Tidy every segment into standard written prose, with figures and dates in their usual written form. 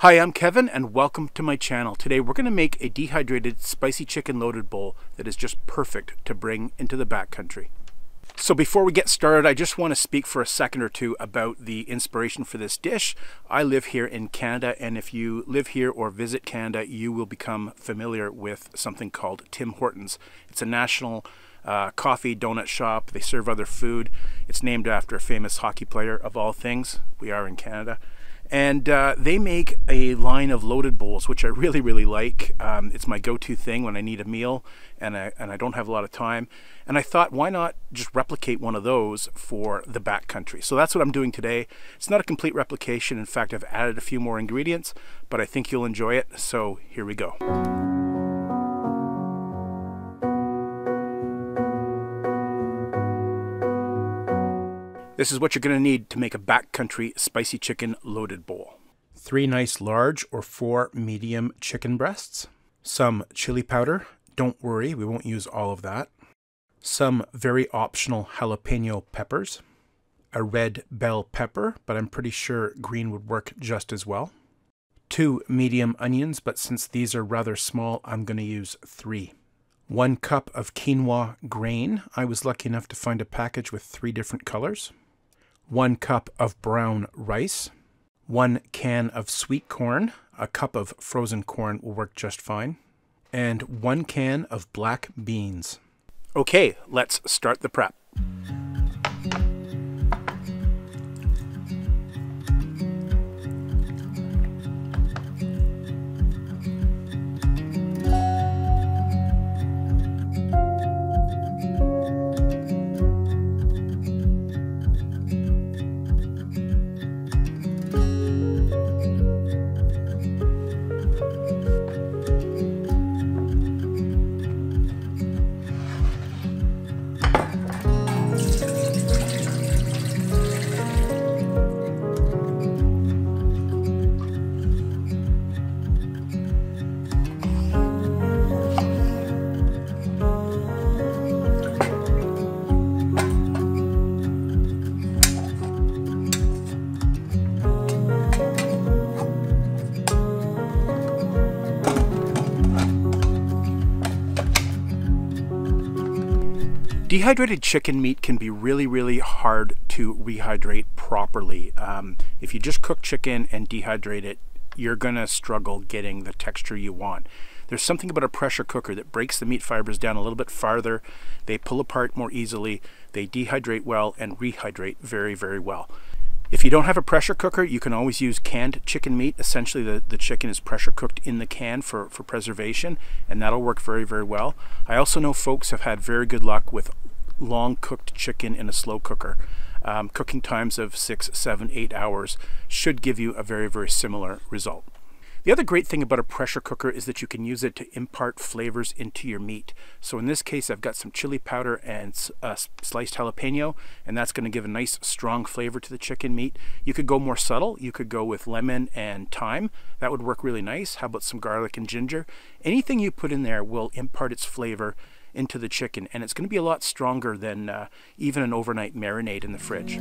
Hi, I'm Kevin and welcome to my channel. Today we're going to make a dehydrated spicy chicken loaded bowl that is just perfect to bring into the backcountry. So before we get started, I just want to speak for a second or two about the inspiration for this dish. I live here in Canada, and if you live here or visit Canada, you will become familiar with something called Tim Hortons. It's a national coffee donut shop. They serve other food. It's named after a famous hockey player of all things. We are in Canada. And they make a line of loaded bowls, which I really like. It's my go-to thing when I need a meal and I don't have a lot of time. And I thought, why not just replicate one of those for the backcountry? So that's what I'm doing today. It's not a complete replication. In fact, I've added a few more ingredients, but I think you'll enjoy it. So here we go. This is what you're going to need to make a backcountry spicy chicken loaded bowl. 3 nice large or 4 medium chicken breasts. Some chili powder. Don't worry, we won't use all of that. Some very optional jalapeno peppers. A red bell pepper, but I'm pretty sure green would work just as well. 2 medium onions, but since these are rather small, I'm going to use 3. 1 cup of quinoa grain. I was lucky enough to find a package with 3 different colors. 1 cup of brown rice, 1 can of sweet corn, a cup of frozen corn will work just fine, and 1 can of black beans. Okay, let's start the prep. Dehydrated chicken meat can be really hard to rehydrate properly. If you just cook chicken and dehydrate it, you're gonna struggle getting the texture you want. There's something about a pressure cooker that breaks the meat fibers down a little bit farther. They pull apart more easily, they dehydrate well and rehydrate very well. If you don't have a pressure cooker, you can always use canned chicken meat. Essentially, the chicken is pressure cooked in the can for preservation, and that'll work very well. I also know folks have had very good luck with long cooked chicken in a slow cooker. Cooking times of 6, 7, 8 hours should give you a very similar result. The other great thing about a pressure cooker is that you can use it to impart flavors into your meat. So in this case, I've got some chili powder and sliced jalapeno, and that's going to give a nice strong flavor to the chicken meat. You could go more subtle. You could go with lemon and thyme. That would work really nice. How about some garlic and ginger? Anything you put in there will impart its flavor into the chicken, and it's going to be a lot stronger than even an overnight marinade in the fridge.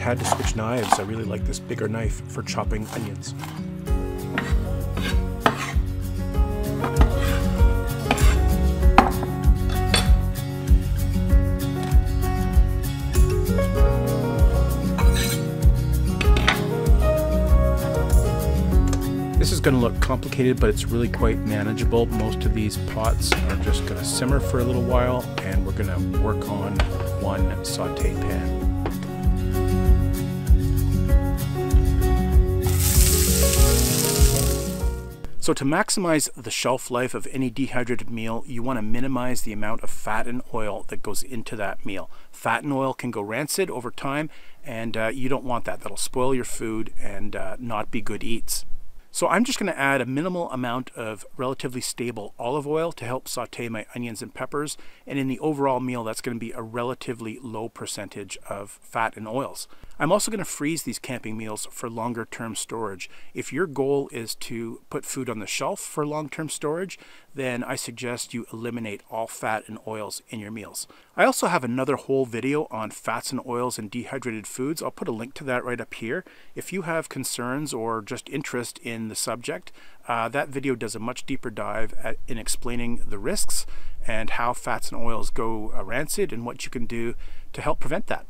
had to switch knives. I really like this bigger knife for chopping onions. This is going to look complicated, but it's really quite manageable. Most of these pots are just going to simmer for a little while, and we're going to work on one saute pan. So to maximize the shelf life of any dehydrated meal, you want to minimize the amount of fat and oil that goes into that meal. Fat and oil can go rancid over time, and you don't want that. That'll spoil your food and not be good eats. So I'm just going to add a minimal amount of relatively stable olive oil to help saute my onions and peppers, and in the overall meal that's going to be a relatively low percentage of fat and oils. I'm also going to freeze these camping meals for longer term storage. If your goal is to put food on the shelf for long-term storage, then I suggest you eliminate all fat and oils in your meals. I also have another whole video on fats and oils and dehydrated foods. I'll put a link to that right up here. If you have concerns or just interest in the subject, that video does a much deeper dive in explaining the risks and how fats and oils go rancid and what you can do to help prevent that.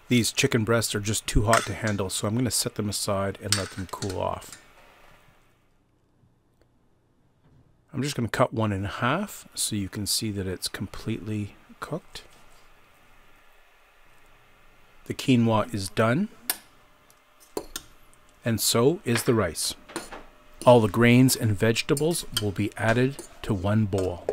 These chicken breasts are just too hot to handle, so I'm going to set them aside and let them cool off. I'm just going to cut one in half so you can see that it's completely cooked. The quinoa is done, and so is the rice. All the grains and vegetables will be added to one bowl.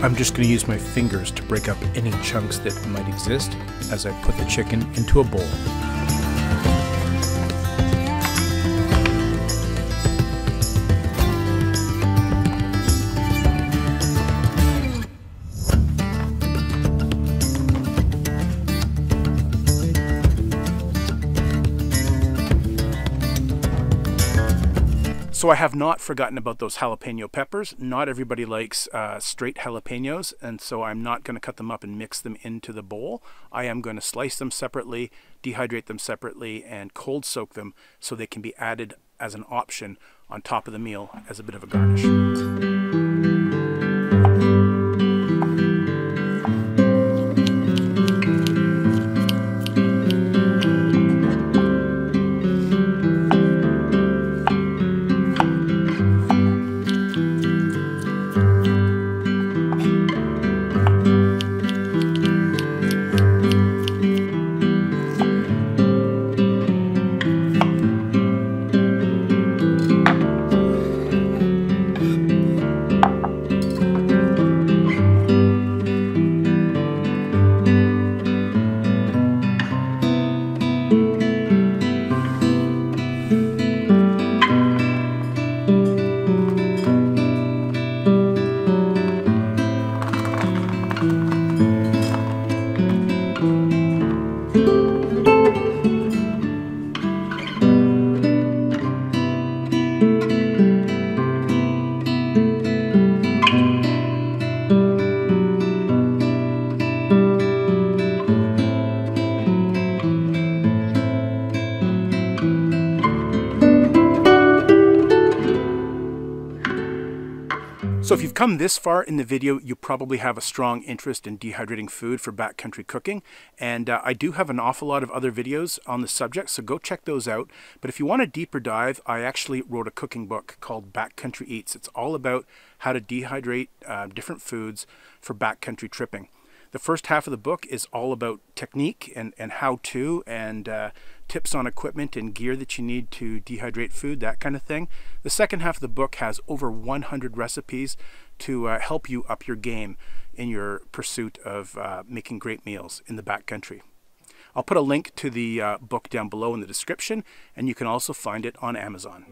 I'm just going to use my fingers to break up any chunks that might exist as I put the chicken into a bowl. So I have not forgotten about those jalapeno peppers. Not everybody likes straight jalapenos, and so I'm not going to cut them up and mix them into the bowl. I am going to slice them separately, dehydrate them separately, and cold soak them so they can be added as an option on top of the meal as a bit of a garnish. So if you've come this far in the video, you probably have a strong interest in dehydrating food for backcountry cooking. And I do have an awful lot of other videos on the subject, so go check those out. But if you want a deeper dive, I actually wrote a cooking book called Backcountry Eats. It's all about how to dehydrate different foods for backcountry tripping. The first half of the book is all about technique and how-to and tips on equipment and gear that you need to dehydrate food, that kind of thing. The second half of the book has over 100 recipes to help you up your game in your pursuit of making great meals in the backcountry. I'll put a link to the book down below in the description, and you can also find it on Amazon.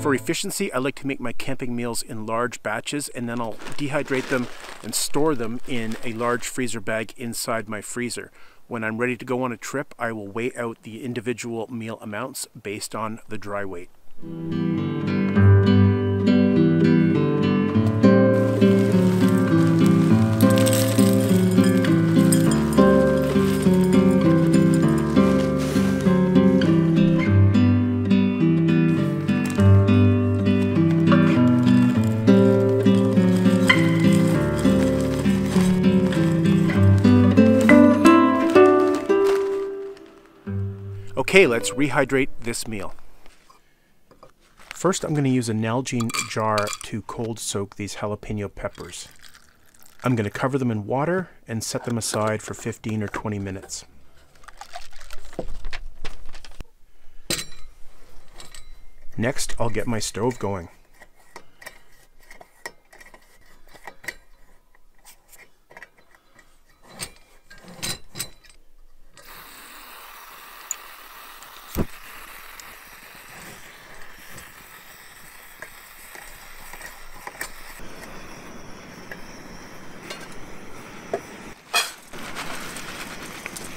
For efficiency, I like to make my camping meals in large batches, and then I'll dehydrate them and store them in a large freezer bag inside my freezer. When I'm ready to go on a trip, I will weigh out the individual meal amounts based on the dry weight. Okay, let's rehydrate this meal. First, I'm going to use a Nalgene jar to cold soak these jalapeno peppers. I'm going to cover them in water and set them aside for 15 or 20 minutes. Next, I'll get my stove going.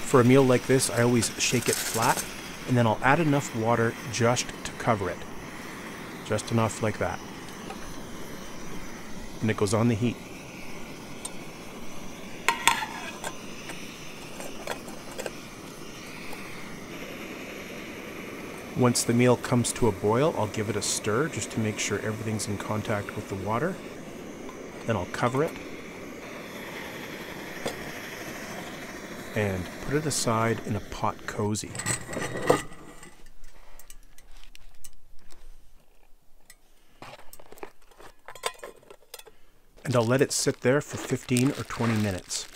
For a meal like this, I always shake it flat, and then I'll add enough water just to cover it. Just enough like that. And it goes on the heat. Once the meal comes to a boil, I'll give it a stir just to make sure everything's in contact with the water. Then I'll cover it and put it aside in a pot cozy. And I'll let it sit there for 15 or 20 minutes.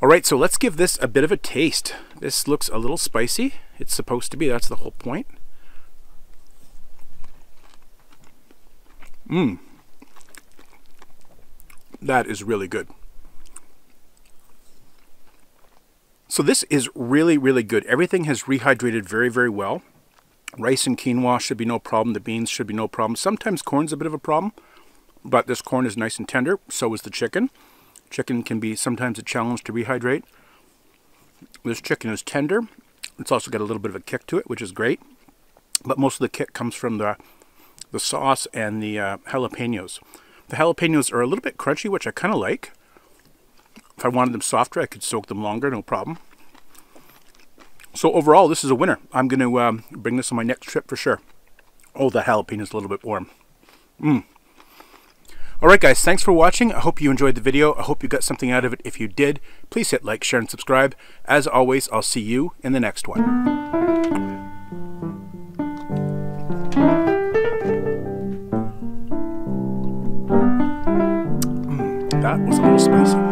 All right, so let's give this a bit of a taste. This looks a little spicy. It's supposed to be, that's the whole point. That is really good. So this is really, really good. Everything has rehydrated very, very well. Rice and quinoa should be no problem. The beans should be no problem. Sometimes corn's a bit of a problem, but this corn is nice and tender. So is the chicken. Chicken can be sometimes a challenge to rehydrate. This chicken is tender. It's also got a little bit of a kick to it, which is great. But most of the kick comes from the sauce and the jalapenos. The jalapenos are a little bit crunchy, which I kind of like. If I wanted them softer, I could soak them longer, no problem. So overall, this is a winner. I'm going to bring this on my next trip for sure. Oh, the jalapeno is a little bit warm. Alright guys, thanks for watching. I hope you enjoyed the video. I hope you got something out of it. If you did, please hit like, share, and subscribe. As always, I'll see you in the next one. That was a little spicy.